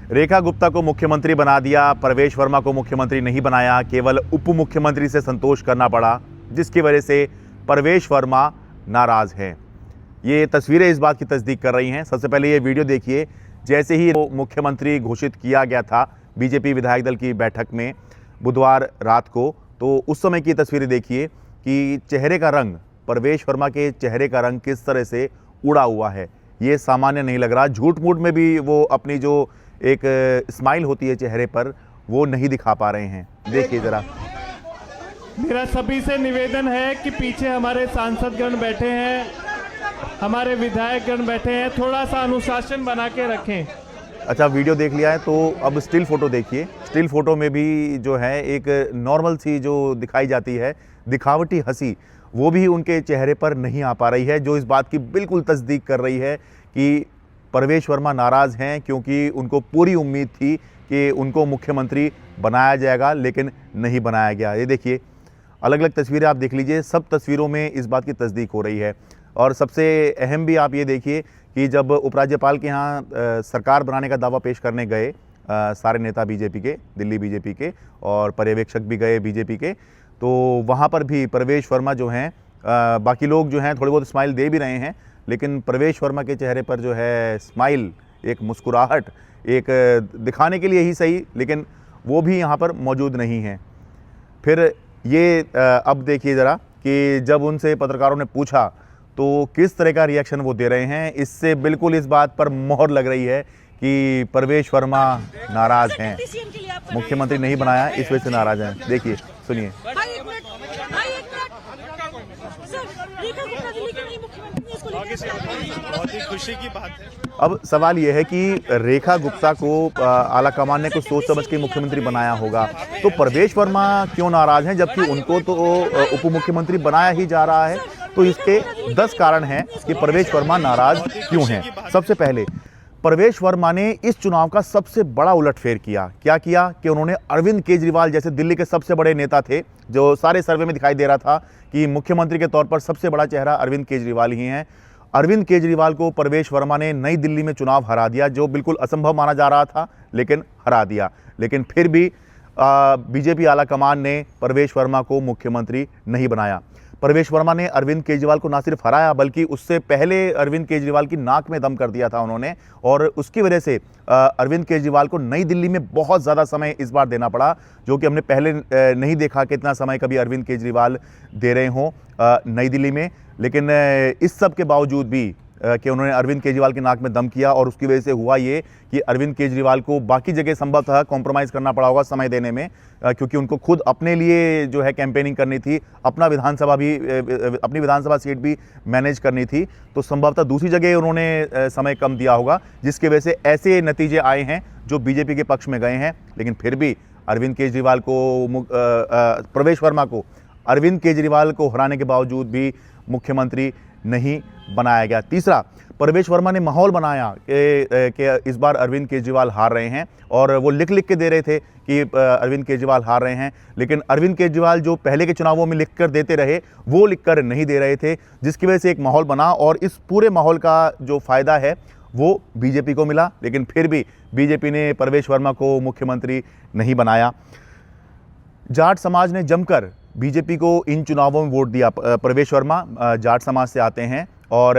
रेखा गुप्ता को मुख्यमंत्री बना दिया, प्रवेश वर्मा को मुख्यमंत्री नहीं बनाया, केवल उप मुख्यमंत्री से संतोष करना पड़ा, जिसकी वजह से प्रवेश वर्मा नाराज हैं। ये तस्वीरें इस बात की तस्दीक कर रही हैं। सबसे पहले ये वीडियो देखिए, जैसे ही वो मुख्यमंत्री घोषित किया गया था बीजेपी विधायक दल की बैठक में बुधवार रात को, तो उस समय की तस्वीरें देखिए कि चेहरे का रंग, प्रवेश वर्मा के चेहरे का रंग किस तरह से उड़ा हुआ है। ये सामान्य नहीं लग रहा। झूठ मूठ में भी वो अपनी जो एक स्माइल होती है चेहरे पर, वो नहीं दिखा पा रहे हैं। देखिए जरा। मेरा सभी से निवेदन है कि पीछे हमारे सांसदगण बैठे हैं, हमारे विधायकगण बैठे हैं, थोड़ा सा अनुशासन बना के रखें। अच्छा, वीडियो देख लिया है तो अब स्टिल फोटो देखिए। स्टिल फोटो में भी जो है एक नॉर्मल सी जो दिखाई जाती है दिखावटी हंसी, वो भी उनके चेहरे पर नहीं आ पा रही है, जो इस बात की बिल्कुल तस्दीक कर रही है कि प्रवेश वर्मा नाराज़ हैं, क्योंकि उनको पूरी उम्मीद थी कि उनको मुख्यमंत्री बनाया जाएगा, लेकिन नहीं बनाया गया। ये देखिए, अलग अलग तस्वीरें आप देख लीजिए, सब तस्वीरों में इस बात की तस्दीक हो रही है। और सबसे अहम भी आप ये देखिए कि जब उपराज्यपाल के यहाँ सरकार बनाने का दावा पेश करने गए सारे नेता बीजेपी के, दिल्ली बीजेपी के, और पर्यवेक्षक भी गए बीजेपी के, तो वहाँ पर भी प्रवेश वर्मा जो हैं, बाकी लोग जो हैं थोड़ी बहुत स्माइल दे भी रहे हैं, लेकिन प्रवेश वर्मा के चेहरे पर जो है स्माइल, एक मुस्कुराहट, एक दिखाने के लिए ही सही, लेकिन वो भी यहाँ पर मौजूद नहीं है। फिर ये अब देखिए ज़रा कि जब उनसे पत्रकारों ने पूछा तो किस तरह का रिएक्शन वो दे रहे हैं। इससे बिल्कुल इस बात पर मोहर लग रही है कि प्रवेश वर्मा नाराज़ हैं, मुख्यमंत्री नहीं बनाया, इस वजह से नाराज़ हैं। देखिए, सुनिए। बहुत ही खुशी की बात है। अब सवाल यह है कि रेखा गुप्ता को आला कमान ने कुछ सोच समझ के मुख्यमंत्री बनाया होगा, तो प्रवेश वर्मा क्यों नाराज हैं, जबकि उनको तो उप मुख्यमंत्री बनाया ही जा रहा है। तो इसके 10 कारण हैं कि प्रवेश वर्मा नाराज क्यों हैं। सबसे पहले, प्रवेश वर्मा ने इस चुनाव का सबसे बड़ा उलटफेर किया। क्या किया कि उन्होंने अरविंद केजरीवाल जैसे दिल्ली के सबसे बड़े नेता थे, जो सारे सर्वे में दिखाई दे रहा था कि मुख्यमंत्री के तौर पर सबसे बड़ा चेहरा अरविंद केजरीवाल ही हैं। अरविंद केजरीवाल को प्रवेश वर्मा ने नई दिल्ली में चुनाव हरा दिया, जो बिल्कुल असंभव माना जा रहा था, लेकिन हरा दिया। लेकिन फिर भी बीजेपी आला कमान ने प्रवेश वर्मा को मुख्यमंत्री नहीं बनाया। प्रवेश वर्मा ने अरविंद केजरीवाल को ना सिर्फ हराया, बल्कि उससे पहले अरविंद केजरीवाल की नाक में दम कर दिया था उन्होंने, और उसकी वजह से अरविंद केजरीवाल को नई दिल्ली में बहुत ज़्यादा समय इस बार देना पड़ा, जो कि हमने पहले नहीं देखा कि इतना समय कभी अरविंद केजरीवाल दे रहे हों नई दिल्ली में। लेकिन इस सब के बावजूद भी कि उन्होंने अरविंद केजरीवाल की नाक में दम किया, और उसकी वजह से हुआ ये कि अरविंद केजरीवाल को बाकी जगह संभवतः कॉम्प्रोमाइज़ करना पड़ा होगा समय देने में, क्योंकि उनको खुद अपने लिए जो है कैंपेनिंग करनी थी, अपनी विधानसभा सीट भी मैनेज करनी थी, तो संभवतः दूसरी जगह उन्होंने समय कम दिया होगा, जिसकी वजह से ऐसे नतीजे आए हैं जो बीजेपी के पक्ष में गए हैं। लेकिन फिर भी अरविंद केजरीवाल को, प्रवेश वर्मा को अरविंद केजरीवाल को हराने के बावजूद भी मुख्यमंत्री नहीं बनाया गया। तीसरा, प्रवेश वर्मा ने माहौल बनाया कि इस बार अरविंद केजरीवाल हार रहे हैं, और वो लिख लिख के दे रहे थे कि अरविंद केजरीवाल हार रहे हैं, लेकिन अरविंद केजरीवाल जो पहले के चुनावों में लिख कर देते रहे, वो लिख कर नहीं दे रहे थे, जिसकी वजह से एक माहौल बना, और इस पूरे माहौल का जो फ़ायदा है वो बीजेपी को मिला। लेकिन फिर भी बीजेपी ने प्रवेश वर्मा को मुख्यमंत्री नहीं बनाया। जाट समाज ने जमकर बीजेपी को इन चुनावों में वोट दिया। प्रवेश वर्मा जाट समाज से आते हैं, और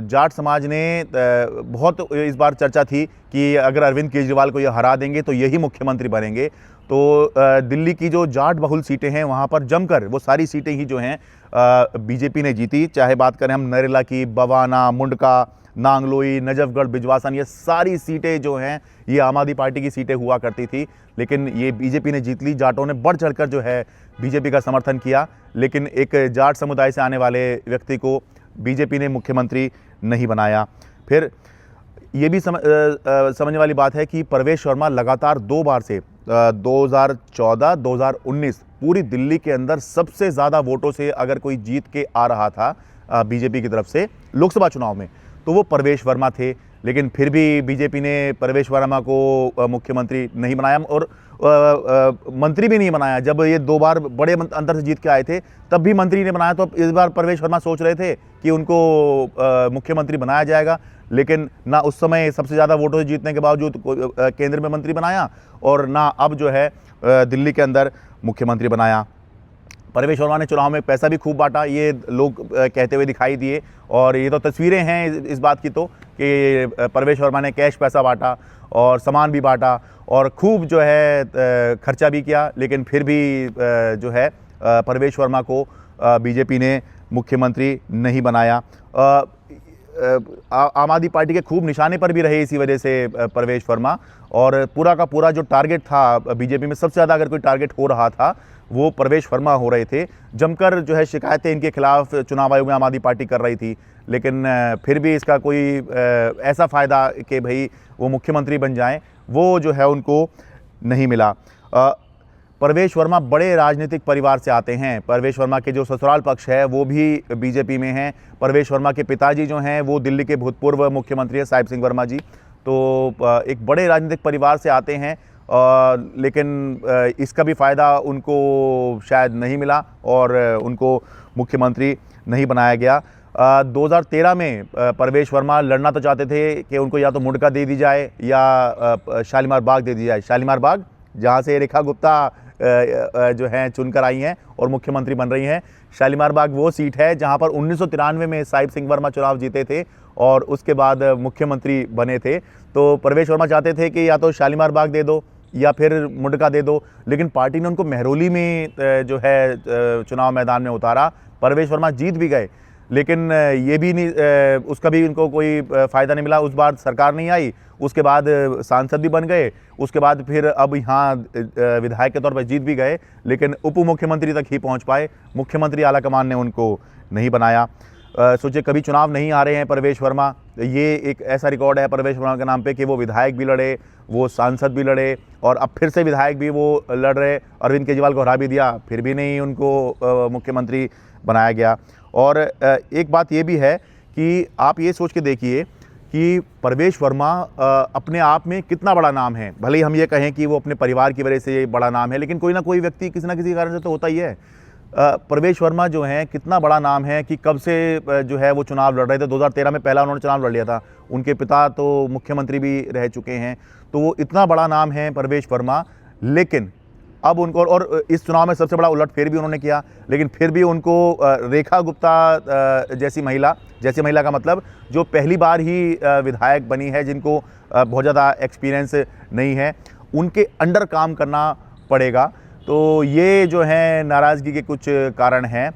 जाट समाज ने बहुत इस बार चर्चा थी कि अगर अरविंद केजरीवाल को ये हरा देंगे तो यही मुख्यमंत्री बनेंगे। तो दिल्ली की जो जाट बहुल सीटें हैं, वहाँ पर जमकर वो सारी सीटें ही जो हैं बीजेपी ने जीती। चाहे बात करें हम नरेला की, बवाना, मुंडका, नांगलोई, नजफगढ़, बिजवासन, ये सारी सीटें जो हैं ये आम आदमी पार्टी की सीटें हुआ करती थी, लेकिन ये बीजेपी ने जीत ली। जाटों ने बढ़ चढ़कर जो है बीजेपी का समर्थन किया, लेकिन एक जाट समुदाय से आने वाले व्यक्ति को बीजेपी ने मुख्यमंत्री नहीं बनाया। फिर ये भी समझने वाली बात है कि प्रवेश वर्मा लगातार 2 बार से 2014, 2019 पूरी दिल्ली के अंदर सबसे ज़्यादा वोटों से अगर कोई जीत के आ रहा था बीजेपी की तरफ से लोकसभा चुनाव में, तो वो प्रवेश वर्मा थे। लेकिन फिर भी बीजेपी ने परवेश वर्मा को मुख्यमंत्री नहीं बनाया और मंत्री भी नहीं बनाया। जब ये 2 बार बड़े अंतर से जीत के आए थे तब भी मंत्री ने बनाया, तो इस बार परवेश वर्मा सोच रहे थे कि उनको मुख्यमंत्री बनाया जाएगा, लेकिन ना उस समय सबसे ज़्यादा वोटों से जीतने के बावजूद केंद्र में मंत्री बनाया और ना अब जो है दिल्ली के अंदर मुख्यमंत्री बनाया। परवेश वर्मा ने चुनाव में पैसा भी खूब बांटा, ये लोग कहते हुए दिखाई दिए, और ये तो तस्वीरें हैं इस बात की तो कि परवेश वर्मा ने कैश पैसा बांटा और सामान भी बांटा और खूब जो है खर्चा भी किया, लेकिन फिर भी जो है परवेश वर्मा को बीजेपी ने मुख्यमंत्री नहीं बनाया। आम आदमी पार्टी के खूब निशाने पर भी रहे इसी वजह से परवेश वर्मा, और पूरा का पूरा जो टारगेट था बीजेपी में, सबसे ज़्यादा अगर कोई टारगेट हो रहा था वो परवेश वर्मा हो रहे थे। जमकर जो है शिकायतें इनके खिलाफ चुनाव आयोग में आम आदमी पार्टी कर रही थी, लेकिन फिर भी इसका कोई ऐसा फ़ायदा कि भाई वो मुख्यमंत्री बन जाएं, वो जो है उनको नहीं मिला। परवेश वर्मा बड़े राजनीतिक परिवार से आते हैं। परवेश वर्मा के जो ससुराल पक्ष है वो भी बीजेपी में हैं। परवेश वर्मा के पिताजी जो हैं वो दिल्ली के भूतपूर्व मुख्यमंत्री हैं, साहिब सिंह वर्मा जी। तो एक बड़े राजनीतिक परिवार से आते हैं, लेकिन इसका भी फ़ायदा उनको शायद नहीं मिला और उनको मुख्यमंत्री नहीं बनाया गया। 2013 में परवेश वर्मा लड़ना तो चाहते थे कि उनको या तो मुंडका दे दी जाए या शालीमार बाग दे दी जाए। शालीमार बाग जहाँ से रेखा गुप्ता जो हैं चुनकर आई हैं और मुख्यमंत्री बन रही हैं। शालीमार बाग वो सीट है जहाँ पर 1993 में साहिब सिंह वर्मा चुनाव जीते थे और उसके बाद मुख्यमंत्री बने थे। तो परवेश वर्मा चाहते थे कि या तो शालीमार बाग दे दो या फिर मुंडका दे दो, लेकिन पार्टी ने उनको मेहरौली में जो है चुनाव मैदान में उतारा। परवेश वर्मा जीत भी गए, लेकिन ये भी नहीं, उसका भी इनको कोई फ़ायदा नहीं मिला। उस बार सरकार नहीं आई, उसके बाद सांसद भी बन गए, उसके बाद फिर अब यहाँ विधायक के तौर पर जीत भी गए, लेकिन उप मुख्यमंत्री तक ही पहुँच पाए। मुख्यमंत्री आलाकमान ने उनको नहीं बनाया। सोचिए कभी चुनाव नहीं आ रहे हैं परवेश वर्मा, ये एक ऐसा रिकॉर्ड है परवेश वर्मा के नाम पे कि वो विधायक भी लड़े, वो सांसद भी लड़े और अब फिर से विधायक भी वो लड़ रहे। अरविंद केजरीवाल को हरा भी दिया, फिर भी नहीं उनको मुख्यमंत्री बनाया गया। और एक बात ये भी है कि आप ये सोच के देखिए कि परवेश वर्मा अपने आप में कितना बड़ा नाम है। भले ही हम ये कहें कि वो अपने परिवार की वजह से बड़ा नाम है, लेकिन कोई ना कोई व्यक्ति किसी ना किसी कारण से तो होता ही है। परवेश वर्मा जो हैं कितना बड़ा नाम है कि कब से जो है वो चुनाव लड़ रहे थे। 2013 में पहला उन्होंने चुनाव लड़ लिया था, उनके पिता तो मुख्यमंत्री भी रह चुके हैं, तो वो इतना बड़ा नाम है परवेश वर्मा। लेकिन अब उनको, और इस चुनाव में सबसे बड़ा उलटफेर भी उन्होंने किया, लेकिन फिर भी उनको रेखा गुप्ता जैसी महिला का मतलब जो पहली बार ही विधायक बनी है, जिनको बहुत ज़्यादा एक्सपीरियंस नहीं है, उनके अंडर काम करना पड़ेगा। तो ये जो है नाराज़गी के कुछ कारण हैं।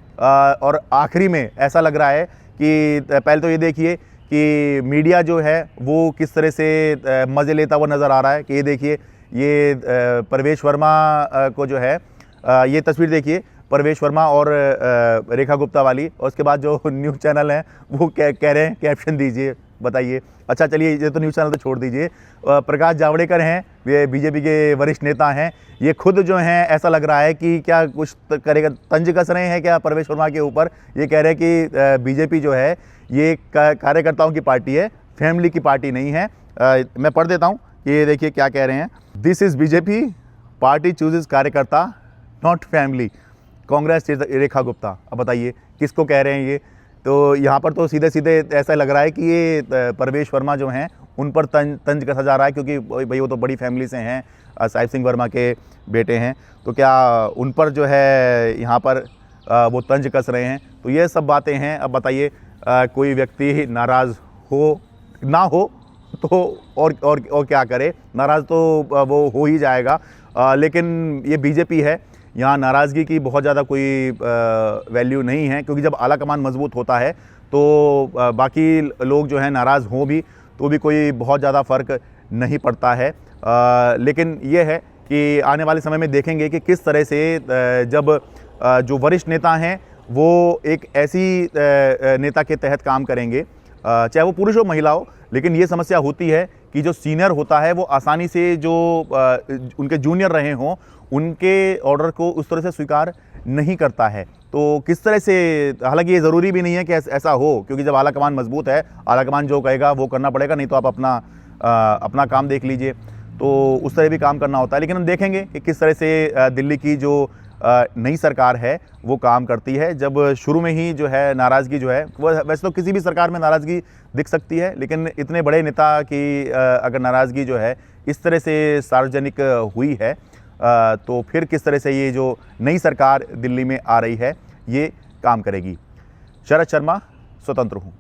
और आखिरी में ऐसा लग रहा है कि पहले तो ये देखिए कि मीडिया जो है वो किस तरह से मज़े लेता हुआ नज़र आ रहा है कि ये देखिए ये परवेश वर्मा को जो है ये तस्वीर देखिए, परवेश वर्मा और रेखा गुप्ता वाली, और उसके बाद जो न्यूज़ चैनल हैं वो कह रहे हैं कैप्शन दीजिए, बताइए। अच्छा चलिए, ये तो न्यूज़ चैनल तो छोड़ दीजिए। प्रकाश जावड़ेकर हैं, वे बीजेपी के वरिष्ठ नेता हैं, ये खुद जो हैं ऐसा लग रहा है कि क्या कुछ करेगा, तंज कस रहे हैं क्या परवेश वर्मा के ऊपर। ये कह रहे हैं कि बीजेपी जो है ये कार्यकर्ताओं की पार्टी है, फैमिली की पार्टी नहीं है। मैं पढ़ देता हूँ, ये देखिए क्या कह रहे हैं। This is BJP, party chooses कार्यकर्ता नॉट फैमिली, कांग्रेस रेखा गुप्ता। अब बताइए किसको कह रहे हैं ये। तो यहाँ पर तो सीधे सीधे ऐसा लग रहा है कि ये परवेश वर्मा जो हैं उन पर तंज कसा जा रहा है, क्योंकि भाई वो तो बड़ी फैमिली से हैं, साहिब सिंह वर्मा के बेटे हैं, तो क्या उन पर जो है यहाँ पर वो तंज कस रहे हैं। तो ये सब बातें हैं। अब बताइए कोई व्यक्ति नाराज़ हो ना हो तो और क्या करे, नाराज़ तो वो हो ही जाएगा। लेकिन ये बीजेपी है, यहाँ नाराज़गी की बहुत ज़्यादा कोई वैल्यू नहीं है, क्योंकि जब आला कमान मजबूत होता है तो बाकी लोग जो हैं नाराज़ हों भी तो भी कोई बहुत ज़्यादा फ़र्क नहीं पड़ता है। लेकिन ये है कि आने वाले समय में देखेंगे कि किस तरह से जब जो वरिष्ठ नेता हैं वो एक ऐसी नेता के तहत काम करेंगे, चाहे वो पुरुष हो महिला हो, लेकिन ये समस्या होती है कि जो सीनियर होता है वो आसानी से जो उनके जूनियर रहे हों उनके ऑर्डर को उस तरह से स्वीकार नहीं करता है। तो किस तरह से, हालांकि ये ज़रूरी भी नहीं है कि ऐसा हो, क्योंकि जब आलाकमान मजबूत है, आलाकमान जो कहेगा वो करना पड़ेगा, नहीं तो आप अपना काम देख लीजिए। तो उस तरह भी काम करना होता है। लेकिन हम देखेंगे कि किस तरह से दिल्ली की जो नई सरकार है वो काम करती है। जब शुरू में ही जो है नाराज़गी जो है, वो वैसे तो किसी भी सरकार में नाराज़गी दिख सकती है, लेकिन इतने बड़े नेता की अगर नाराज़गी जो है इस तरह से सार्वजनिक हुई है, तो फिर किस तरह से ये जो नई सरकार दिल्ली में आ रही है ये काम करेगी। शरद शर्मा, स्वतंत्र हूँ।